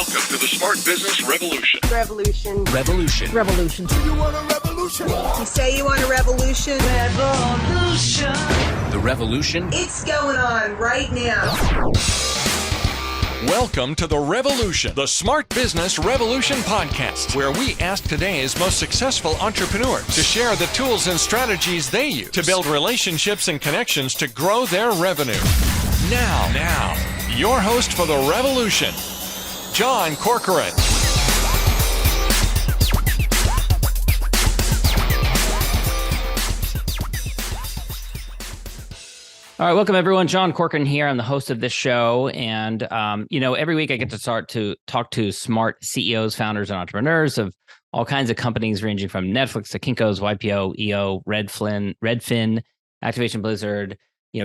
Welcome to the Smart Business Revolution. Revolution. Revolution. Revolution. You want a revolution? You say you want a revolution? Revolution. The revolution. It's going on right now. Welcome to The Revolution, the Smart Business Revolution podcast, where we ask today's most successful entrepreneurs to share the tools and strategies they use to build relationships and connections to grow their revenue. Now, your host for The Revolution, John Corcoran. All right, welcome everyone. John Corcoran here. I'm the host of this show. And, every week I get to start to talk to smart CEOs, founders, and entrepreneurs of all kinds of companies ranging from Netflix to Kinko's, YPO, EO, Redfin, Activation Blizzard.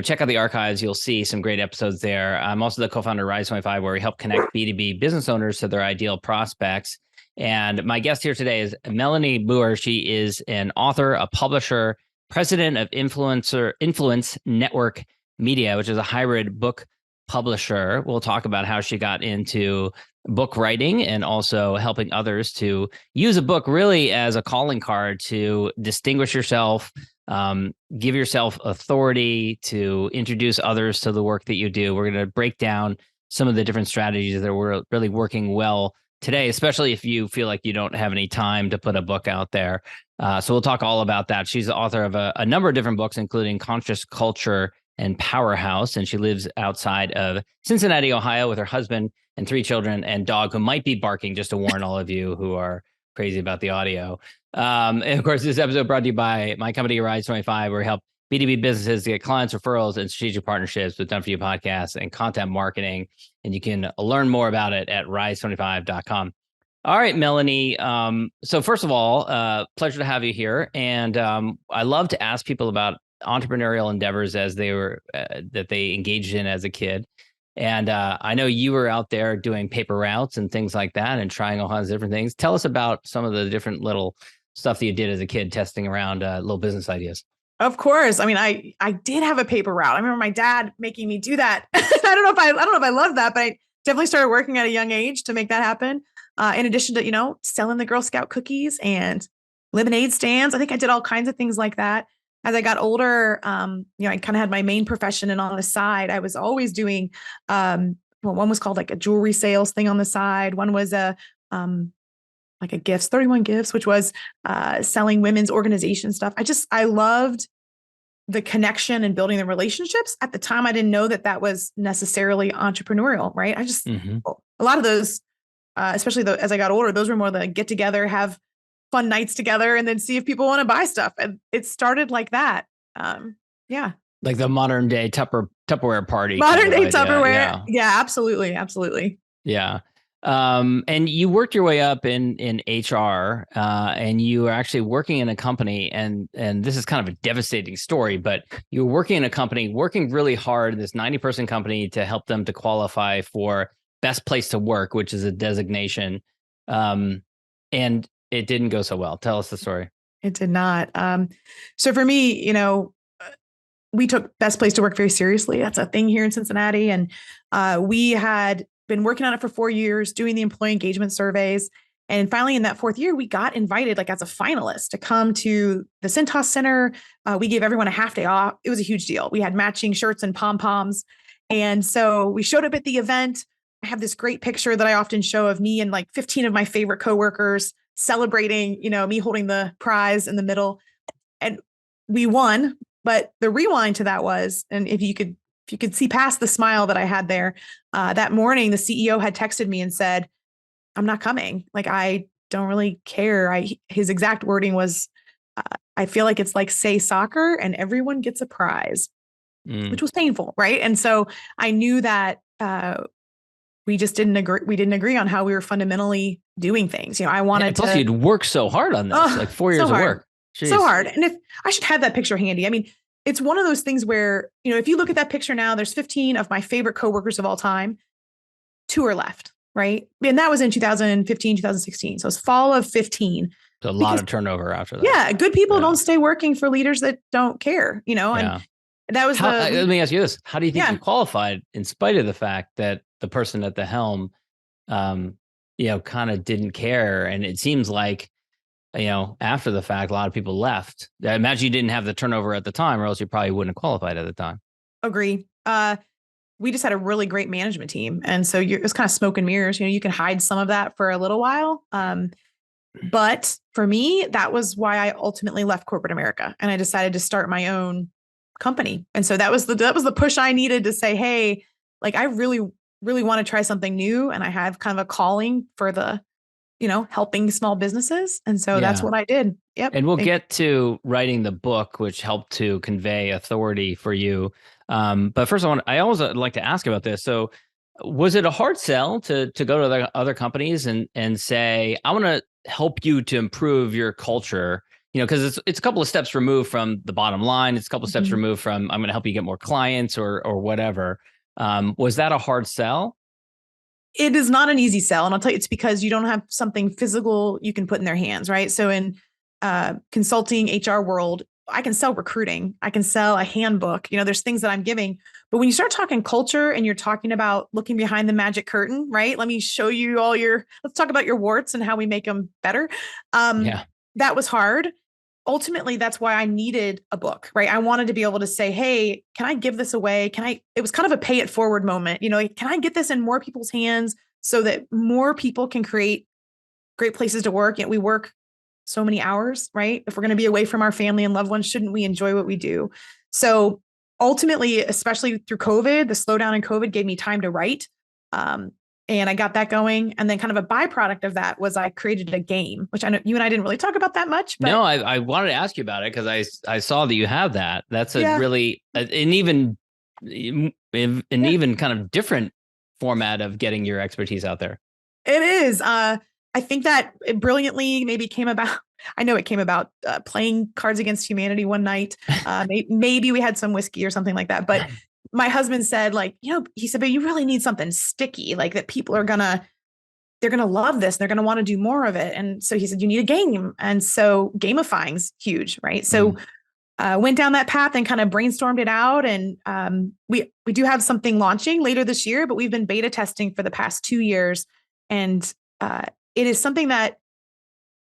Check out the archives. You'll see some great episodes there. I'm also the co-founder of Rise 25, where we help connect B2B business owners to their ideal prospects. And my guest here today is Melanie Booher. She is an author, a publisher, president of Influence Network Media, which is a hybrid book publisher. We'll talk about how she got into book writing and also helping others to use a book really as a calling card to distinguish yourself, give yourself authority, to introduce others to the work that you do. We're going to break down some of the different strategies that were really working well today, especially if you feel like you don't have any time to put a book out there. So we'll talk all about that. She's the author of a number of different books, including Conscious Culture and Powerhouse, and she lives outside of Cincinnati, Ohio, with her husband and 3 children and dog who might be barking, just to warn all of you who are crazy about the audio. And of course, this episode brought to you by my company, Rise 25, where we help B2B businesses to get clients, referrals, and strategic partnerships with Done For You podcasts and content marketing. And you can learn more about it at rise25.com. All right, Melanie. So first of all, pleasure to have you here. And I love to ask people about entrepreneurial endeavors as they were that they engaged in as a kid. And I know you were out there doing paper routes and things like that and trying all kinds of different things. Tell us about some of the different little stuff that you did as a kid, testing around little business ideas. Of course. I mean, I did have a paper route. I remember my dad making me do that. I don't know if I love that, but I definitely started working at a young age to make that happen. In addition to, selling the Girl Scout cookies and lemonade stands. I think I did all kinds of things like that. As I got older, I kind of had my main profession, and on the side, I was always doing, one was called like a jewelry sales thing on the side. One was like a gifts, 31 Gifts, which was selling women's organization stuff. I loved the connection and building the relationships. At the time, I didn't know that was necessarily entrepreneurial, right? A lot of those, especially as I got older, those were more the get together, have fun nights together, and then see if people want to buy stuff. And it started like that. Yeah. Like the modern day Tupperware party. Modern day Tupperware. Yeah, absolutely. Absolutely. Yeah. And you worked your way up in HR, and you were actually working in a company, and this is kind of a devastating story, but you were working in a company, working really hard, this 90-person company, to help them to qualify for Best Place to Work, which is a designation. And it didn't go so well. Tell us the story. It did not. So for me, we took Best Place to Work very seriously. That's a thing here in Cincinnati. And we had been working on it for 4 years, doing the employee engagement surveys. And finally, in that 4th year, we got invited, like as a finalist, to come to the Cintas Center. We gave everyone a half day off. It was a huge deal. We had matching shirts and pom-poms. And so we showed up at the event. I have this great picture that I often show of me and like 15 of my favorite coworkers celebrating, me holding the prize in the middle. And we won. But the rewind to that was, and if you could see past the smile that I had there, that morning, the CEO had texted me and said, "I'm not coming. Like, I don't really care." His exact wording was, "I feel like it's like, say, soccer and everyone gets a prize," which was painful. Right. And so I knew that we just didn't agree. We didn't agree on how we were fundamentally doing things. I wanted plus you'd worked so hard on this, like 4 years of work. Jeez. So hard. And if I should have that picture handy, I mean, it's one of those things where, if you look at that picture now, there's 15 of my favorite coworkers of all time. 2 are left, right? And that was in 2015, 2016. So it's fall of 15. So a lot of turnover after that. Yeah. Good people don't stay working for leaders that don't care, and that was let me ask you this. How do you think you qualified in spite of the fact that the person at the helm kind of didn't care. And it seems like, after the fact, a lot of people left. I imagine you didn't have the turnover at the time, or else you probably wouldn't have qualified at the time. Agree. We just had a really great management team. And so it was kind of smoke and mirrors. You can hide some of that for a little while. But for me, that was why I ultimately left corporate America, and I decided to start my own company. And so that was the push I needed to say, hey, like, I really, really want to try something new. And I have kind of a calling for the, helping small businesses. And so that's what I did. Yep. And we'll get to writing the book, which helped to convey authority for you. But first, I always like to ask about this. So was it a hard sell to go to the other companies and say, I want to help you to improve your culture? Because it's a couple of steps removed from the bottom line. It's a couple of steps removed from, I'm going to help you get more clients or whatever. Was that a hard sell? It is not an easy sell. And I'll tell you, it's because you don't have something physical you can put in their hands, right? So in consulting HR world, I can sell recruiting. I can sell a handbook. There's things that I'm giving. But when you start talking culture and you're talking about looking behind the magic curtain, right? Let me show you let's talk about your warts and how we make them better. That was hard. Ultimately, that's why I needed a book, right? I wanted to be able to say, hey, can I give this away? It was kind of a pay it forward moment. Can I get this in more people's hands so that more people can create great places to work? We work so many hours, right? If we're going to be away from our family and loved ones, shouldn't we enjoy what we do? So ultimately, especially through COVID, the slowdown in COVID gave me time to write. And I got that going. And then kind of a byproduct of that was I created a game, which I know you and I didn't really talk about that much. But no, I wanted to ask you about it because I saw that you have that. That's a really an even kind of different format of getting your expertise out there. It is. I think that it brilliantly maybe came about. I know it came about playing Cards Against Humanity one night. Maybe we had some whiskey or something like that. But my husband said, he said, but you really need something sticky, like that people are they're going to love this. They're going to want to do more of it. And so he said, you need a game. And so gamifying's huge, right? So went down that path and kind of brainstormed it out. And we do have something launching later this year, but we've been beta testing for the past 2 years. And it is something that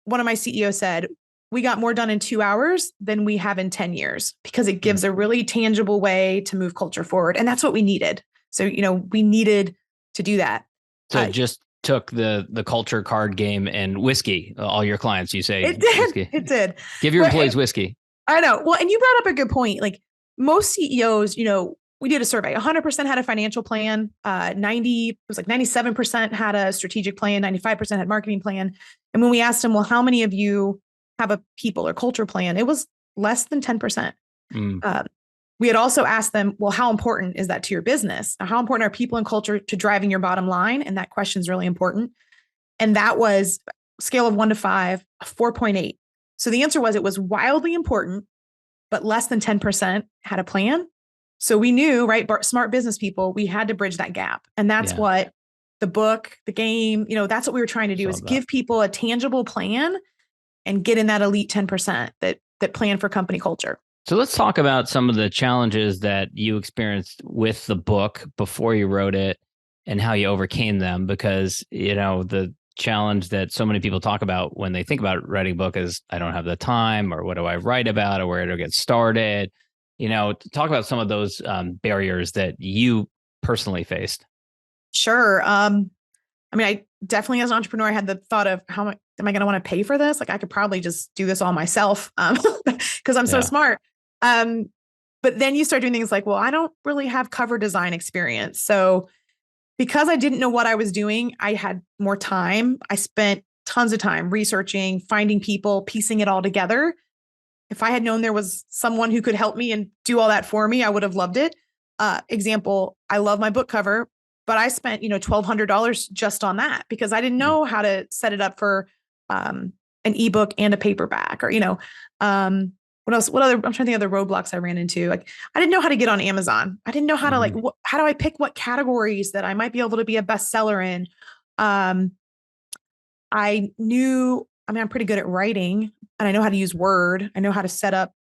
one of my CEOs said, we got more done in 2 hours than we have in 10 years because it gives a really tangible way to move culture forward. And that's what we needed. So, we needed to do that. So it just took the culture card game and whiskey, all your clients, you say. It did. Whiskey. It did. Give your employees whiskey. I know. Well, and you brought up a good point. Like most CEOs, we did a survey. 100% had a financial plan. 97% had a strategic plan. 95% had marketing plan. And when we asked them, well, how many of you have a people or culture plan? It was less than 10%. We had also asked them, well, how important is that to your business? How important are people and culture to driving your bottom line? And that question is really important. And that was scale of 1 to 5, a 4.8. So the answer was, it was wildly important, but less than 10% had a plan. So we knew, right, smart business people, we had to bridge that gap. And that's what the book, the game, that's what we were trying to do, is give people a tangible plan and get in that elite 10% that plan for company culture. So let's talk about some of the challenges that you experienced with the book before you wrote it and how you overcame them, because, the challenge that so many people talk about when they think about writing a book is, I don't have the time, or what do I write about, or where to get started? Talk about some of those barriers that you personally faced. Sure. I definitely, as an entrepreneur, I had the thought of how am I going to want to pay for this? Like I could probably just do this all myself because I'm so smart. But then you start doing things like, well, I don't really have cover design experience. So because I didn't know what I was doing, I had more time. I spent tons of time researching, finding people, piecing it all together. If I had known there was someone who could help me and do all that for me, I would have loved it. Example, I love my book cover, but I spent, $1,200 just on that because I didn't know how to set it up for an ebook and a paperback, or, what else? What other? I'm trying to think of the roadblocks I ran into. Like, I didn't know how to get on Amazon. I didn't know how to how do I pick what categories that I might be able to be a bestseller in? I knew, I'm pretty good at writing and I know how to use Word. I know how to set up,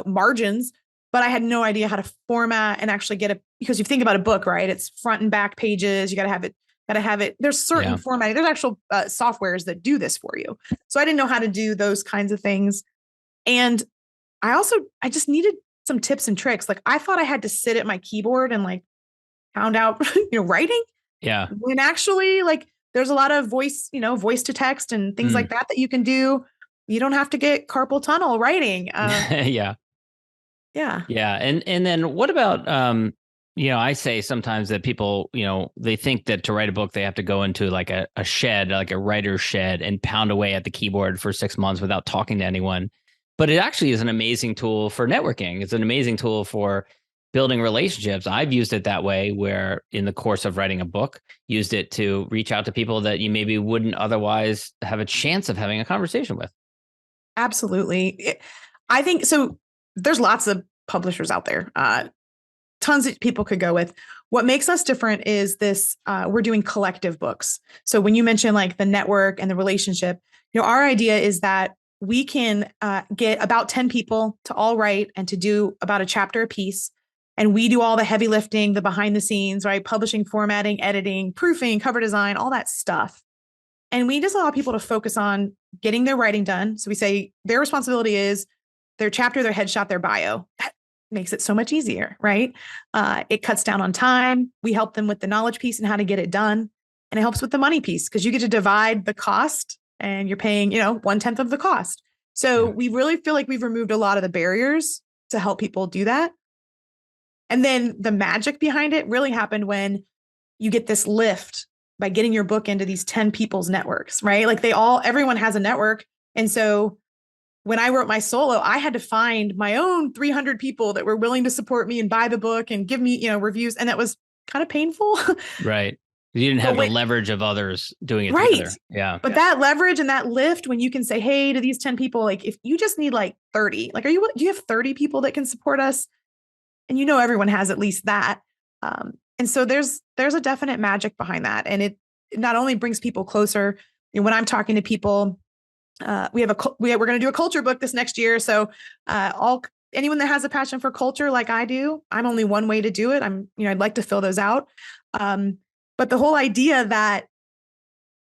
margins, but I had no idea how to format and actually get it, because you think about a book, right? It's front and back pages. You got to have it Got to have it. There's certain formatting. There's actual softwares that do this for you. So I didn't know how to do those kinds of things. And I just needed some tips and tricks. Like I thought I had to sit at my keyboard and like pound out, writing. Yeah. When actually like there's a lot of voice to text and things like that you can do. You don't have to get carpal tunnel writing. Yeah. Yeah. Yeah. And then what about, I say sometimes that people, they think that to write a book, they have to go into like a shed, like a writer's shed and pound away at the keyboard for 6 months without talking to anyone. But it actually is an amazing tool for networking. It's an amazing tool for building relationships. I've used it that way, where in the course of writing a book, used it to reach out to people that you maybe wouldn't otherwise have a chance of having a conversation with. Absolutely. I think so. There's lots of publishers out there, tons that people could go with. What makes us different is this, we're doing collective books. So when you mention like the network and the relationship, our idea is that we can get about 10 people to all write and to do about a chapter a piece. And we do all the heavy lifting, the behind the scenes, right? Publishing, formatting, editing, proofing, cover design, all that stuff. And we just allow people to focus on getting their writing done. So we say their responsibility is their chapter, their headshot, their bio. That makes it so much easier, right? It cuts down on time. We help them with the knowledge piece and how to get it done. And it helps with the money piece because you get to divide the cost and you're paying, 1/10 of the cost. So we really feel like we've removed a lot of the barriers to help people do that. And then the magic behind it really happened when you get this lift by getting your book into these 10 people's networks, right? Like everyone has a network. And so when I wrote my solo, I had to find my own 300 people that were willing to support me and buy the book and give me, reviews. And that was kind of painful. Right. You didn't have the leverage of others doing it together. Yeah. But that leverage and that lift, when you can say, hey, to these 10 people, like if you just need like 30, like, do you have 30 people that can support us? And everyone has at least that. And so there's a definite magic behind that. And it not only brings people closer, when I'm talking to people, we're going to do a culture book this next year. So anyone that has a passion for culture like I do, I'm only one way to do it. I'd like to fill those out. But the whole idea that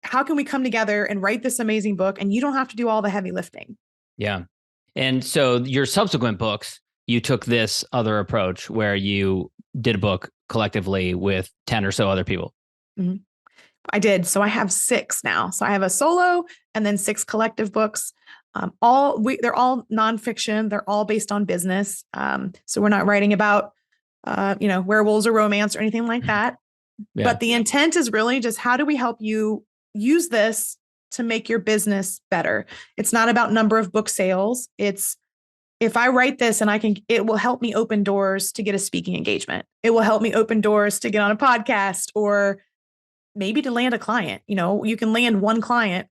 how can we come together and write this amazing book and you don't have to do all the heavy lifting. Yeah. And so your subsequent books, you took this other approach where you did a book collectively with 10 or so other people. Mm-hmm. I did. So I have 6 now. So I have a solo and then 6 collective books. They're all nonfiction. They're all based on business. So we're not writing about, werewolves or romance or anything like that. Yeah. But the intent is really just how do we help you use this to make your business better? It's not about number of book sales. It's if I write this and it will help me open doors to get a speaking engagement. It will help me open doors to get on a podcast or maybe to land a client. You can land one client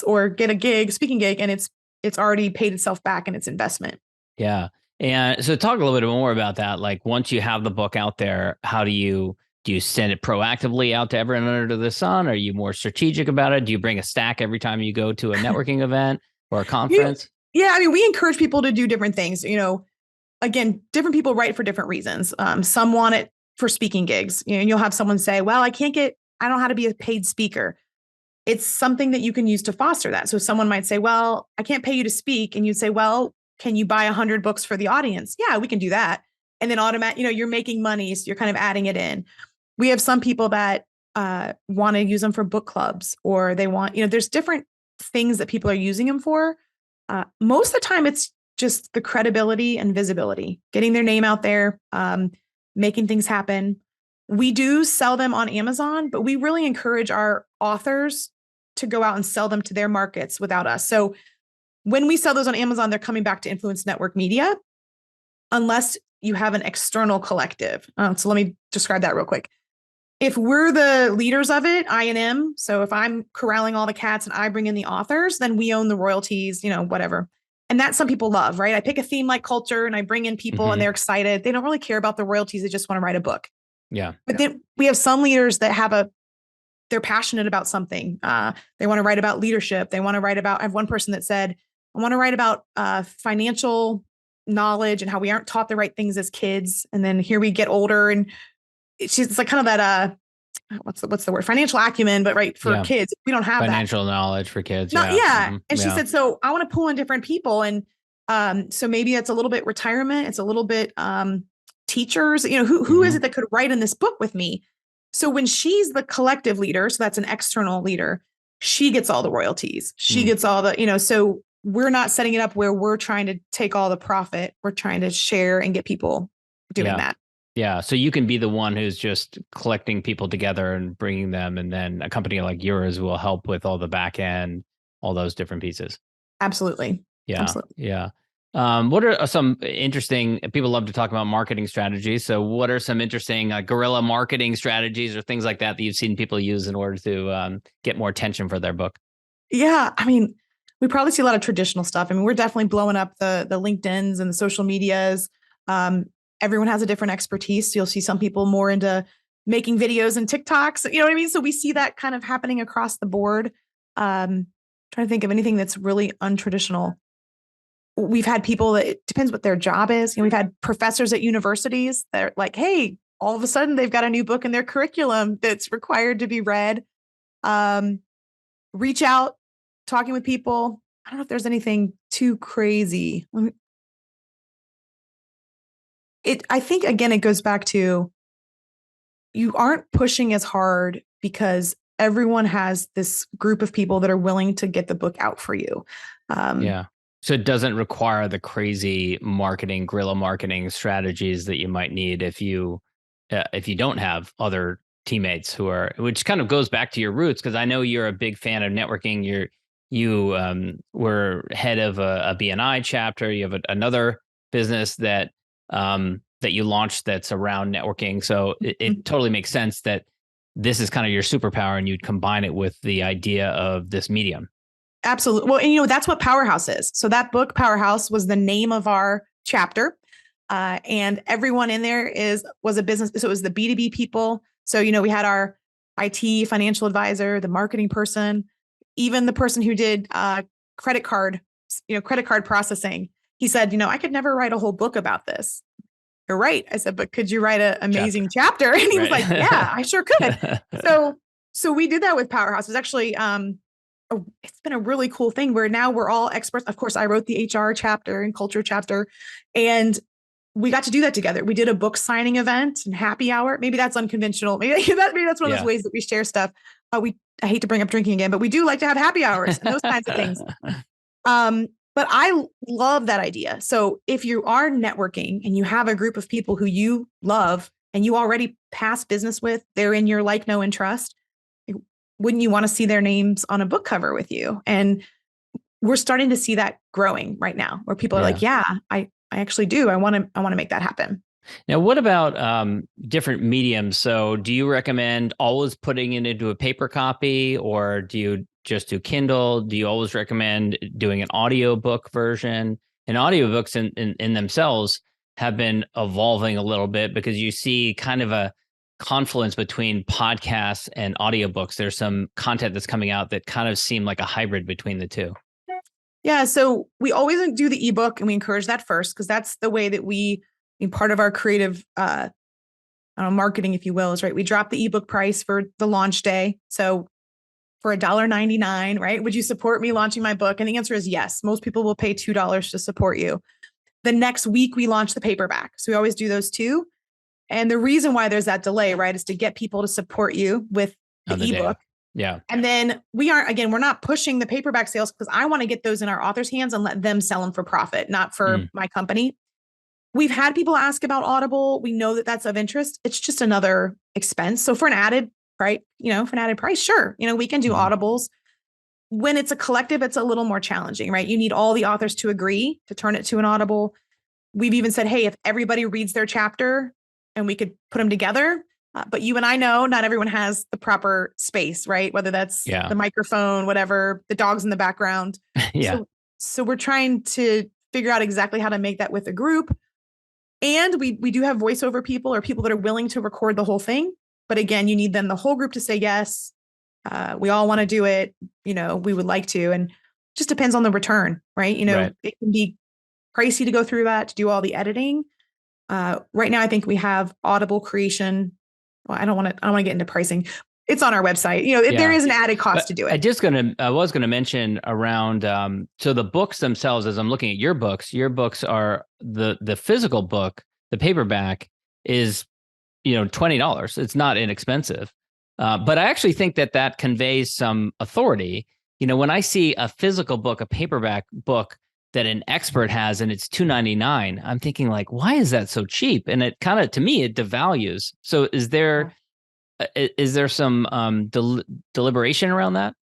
or get a speaking gig, and it's already paid itself back in its investment. Yeah. And so talk a little bit more about that. Like once you have the book out there, how do you send it proactively out to everyone under the sun? Are you more strategic about it? Do you bring a stack every time you go to a networking event or a conference? Yeah. We encourage people to do different things. Again, different people write for different reasons. Some want it for speaking gigs. You'll have someone say, well, I don't know how to be a paid speaker. It's something that you can use to foster that. So someone might say, well, I can't pay you to speak. And you'd say, well, can you buy 100 books for the audience? Yeah, we can do that. And then you're making money. So you're kind of adding it in. We have some people that want to use them for book clubs, or they want, there's different things that people are using them for. Most of the time, it's just the credibility and visibility, getting their name out there, making things happen. We do sell them on Amazon, but we really encourage our authors to go out and sell them to their markets without us. So when we sell those on Amazon, they're coming back to Influence Network Media, unless you have an external collective. So let me describe that real quick. If we're the leaders of it, I&M, so if I'm corralling all the cats and I bring in the authors, then we own the royalties, whatever. And that some people love, right? I pick a theme like culture and I bring in people and they're excited. They don't really care about the royalties. They just want to write a book. Yeah. But then we have some leaders that they're passionate about something. They want to write about leadership. They want to write about, I have one person that said, I want to write about financial knowledge and how we aren't taught the right things as kids. And then here we get older and it's like kind of that, what's the word? Financial acumen, but right for kids, we don't have financial knowledge for kids. that. Mm-hmm. And she said, so I want to pull in different people. And so maybe it's a little bit retirement. It's a little bit teachers, who is it that could write in this book with me? So when she's the collective leader, so that's an external leader, she gets all the royalties. She gets all the, so we're not setting it up where we're trying to take all the profit. We're trying to share and get people doing that. Yeah. So you can be the one who's just collecting people together and bringing them. And then a company like yours will help with all the back end, all those different pieces. Absolutely. Yeah. Absolutely. Yeah. What are some interesting, people love to talk about marketing strategies. So what are some interesting guerrilla marketing strategies or things like that you've seen people use in order to get more attention for their book? Yeah. I mean, we probably see a lot of traditional stuff. I mean, we're definitely blowing up the LinkedIns and the social medias. Everyone has a different expertise. So you'll see some people more into making videos and TikToks, you know what I mean? So we see that kind of happening across the board. Trying to think of anything that's really untraditional. We've had people that it depends what their job is. We've had professors at universities that are like, hey, all of a sudden they've got a new book in their curriculum that's required to be read. Reach out, talking with people. I don't know if there's anything too crazy. I think, again, it goes back to you aren't pushing as hard because everyone has this group of people that are willing to get the book out for you. So it doesn't require the crazy guerrilla marketing strategies that you might need if you don't have other teammates which kind of goes back to your roots. Cause I know you're a big fan of networking. You were head of a BNI chapter. You have another business that you launched that's around networking. So it totally makes sense that this is kind of your superpower and you'd combine it with the idea of this medium. Absolutely. Well, and that's what Powerhouse is. So that book, Powerhouse, was the name of our chapter. And everyone in there was a business. So it was the B2B people. So, we had our IT financial advisor, the marketing person, even the person who did credit card processing. He said, I could never write a whole book about this. You're right. I said, but could you write an amazing chapter? And he was like, yeah, I sure could. So we did that with Powerhouse. It's actually, it's been a really cool thing where now we're all experts. Of course, I wrote the HR chapter and culture chapter, and we got to do that together. We did a book signing event and happy hour. Maybe that's unconventional. Maybe that's one of those ways that we share stuff. I hate to bring up drinking again, but we do like to have happy hours and those kinds of things. But I love that idea. So if you are networking and you have a group of people who you love and you already pass business with, they're in your like, know, and trust. Wouldn't you want to see their names on a book cover with you? And we're starting to see that growing right now where people are like, yeah, I actually do. I want to make that happen. Now, what about different mediums? So do you recommend always putting it into a paper copy, or do you just do Kindle? Do you always recommend doing an audiobook version? And audiobooks in themselves have been evolving a little bit because you see kind of a confluence between podcasts and audiobooks. There's some content that's coming out that kind of seem like a hybrid between the two. Yeah. So we always do the ebook and we encourage that first because that's the way that part of our creative marketing, if you will, is right. We drop the ebook price for the launch day. So for $1.99, right? Would you support me launching my book? And the answer is yes. Most people will pay $2 to support you. The next week we launch the paperback. So we always do those two. And the reason why there's that delay, right, is to get people to support you with the ebook. Yeah. And then we're not pushing the paperback sales because I want to get those in our authors' hands and let them sell them for profit, not for my company. We've had people ask about Audible. We know that that's of interest. It's just another expense. So for an added price, sure. We can do Audibles. When it's a collective, it's a little more challenging, right? You need all the authors to agree to turn it to an Audible. We've even said, hey, if everybody reads their chapter, and we could put them together. But you and I know not everyone has the proper space, right? Whether that's the microphone, whatever, the dogs in the background. So we're trying to figure out exactly how to make that with a group. And we do have voiceover people or people that are willing to record the whole thing. But again, you need then the whole group to say yes. We all want to do it. We would like to. And just depends on the return, right? It can be pricey to go through that, to do all the editing. Right now, I think we have Audible creation well, I don't want to get into pricing. It's on our website. There is an added cost to do it. I was going to mention around, so the books themselves, as I'm looking at your books are the physical book, the paperback is, $20. It's not inexpensive. But I actually think that conveys some authority. When I see a physical book, a paperback book that an expert has, and it's $2.99, I'm thinking like, why is that so cheap? And it kind of, to me, it devalues. So is there some deliberation around that?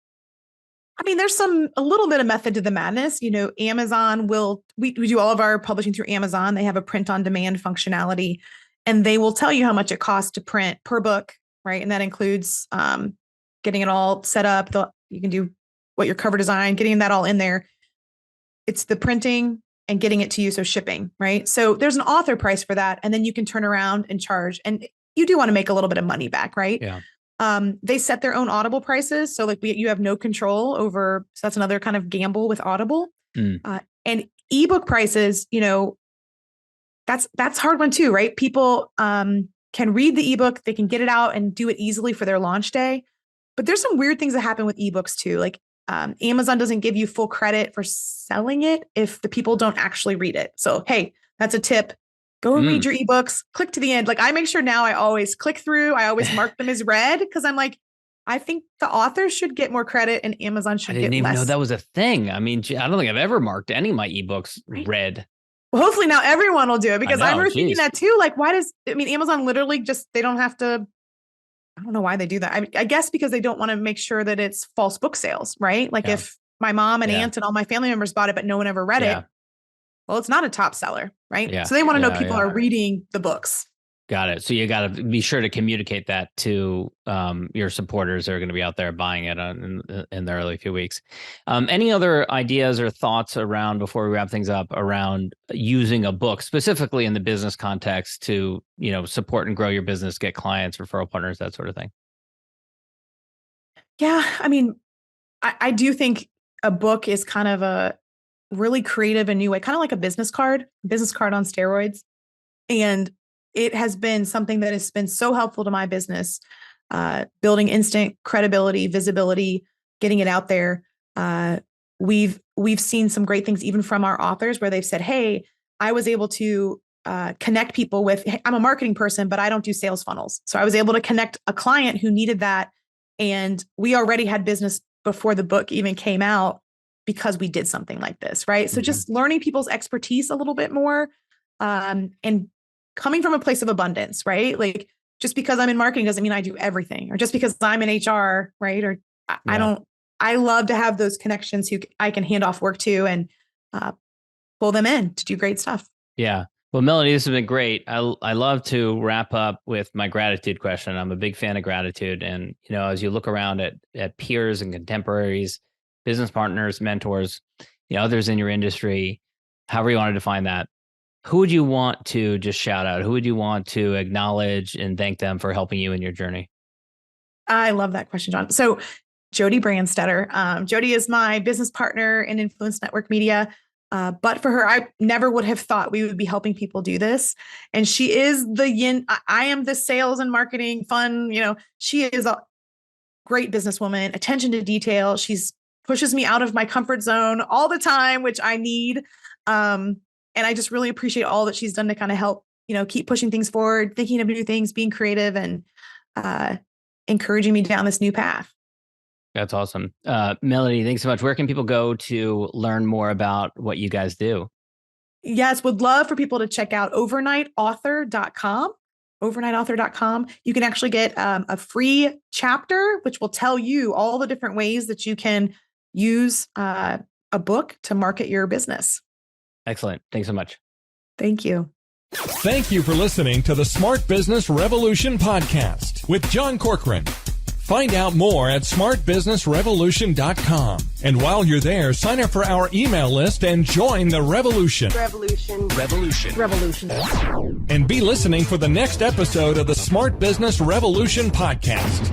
I mean, there's a little bit of method to the madness. Amazon we do all of our publishing through Amazon. They have a print on demand functionality, and they will tell you how much it costs to print per book, right? And that includes getting it all set up. You can do what your cover design, getting that all in there. It's the printing and getting it to you, so shipping, right? So there's an author price for that, and then you can turn around and charge. And you do want to make a little bit of money back, right? Yeah. They set their own Audible prices. So like you have no control over, so that's another kind of gamble with Audible. And ebook prices, that's hard one too, right? People can read the ebook, they can get it out and do it easily for their launch day. But there's some weird things that happen with ebooks too. Like Amazon doesn't give you full credit for selling it if the people don't actually read it. So, hey, that's a tip. Go and read your ebooks, click to the end. Like I make sure now I always click through. I always mark them as read because I'm like, I think the authors should get more credit and Amazon should get less. I didn't even know that was a thing. I mean, I don't think I've ever marked any of my ebooks read. Well, hopefully now everyone will do it because I remember thinking that too. Like, Amazon literally they don't have to, I don't know why they do that. I guess because they don't want to make sure that it's false book sales, right? Like if my mom and aunt and all my family members bought it, but no one ever read it. Well, it's not a top seller, right? Yeah. So they want to know people are reading the books. Got it. So you got to be sure to communicate that to your supporters that are going to be out there buying it in the early few weeks. Any other ideas or thoughts around, before we wrap things up, around using a book specifically in the business context to, support and grow your business, get clients, referral partners, that sort of thing? Yeah. I mean, I do think a book is kind of a really creative and new way, kind of like a business card on steroids. And it has been something that has been so helpful to my business, building instant credibility, visibility, getting it out there. We've seen some great things even from our authors where they've said, hey, I was able to connect people with, hey, I'm a marketing person, but I don't do sales funnels. So I was able to connect a client who needed that. And we already had business before the book even came out because we did something like this, right? So just learning people's expertise a little bit more, and coming from a place of abundance, right? Like just because I'm in marketing doesn't mean I do everything, or just because I'm in HR, right? Or I love to have those connections who I can hand off work to and pull them in to do great stuff. Yeah. Well, Melanie, this has been great. I love to wrap up with my gratitude question. I'm a big fan of gratitude. And, as you look around at peers and contemporaries, business partners, mentors, others in your industry, however you want to define that, who would you want to just shout out? Who would you want to acknowledge and thank them for helping you in your journey? I love that question, John. So Jody Brandstetter. Jody is my business partner in Influence Network Media. But for her, I never would have thought we would be helping people do this. And she is the yin. I am the sales and marketing fun. She is a great businesswoman, attention to detail. She's pushes me out of my comfort zone all the time, which I need. And I just really appreciate all that she's done to kind of help, keep pushing things forward, thinking of new things, being creative, and encouraging me down this new path. That's awesome. Melanie, thanks so much. Where can people go to learn more about what you guys do? Yes, would love for people to check out overnightauthor.com. Overnightauthor.com. You can actually get a free chapter, which will tell you all the different ways that you can use a book to market your business. Excellent. Thanks so much. Thank you. Thank you for listening to the Smart Business Revolution podcast with John Corcoran. Find out more at smartbusinessrevolution.com. And while you're there, sign up for our email list and join the revolution. Revolution. And be listening for the next episode of the Smart Business Revolution podcast.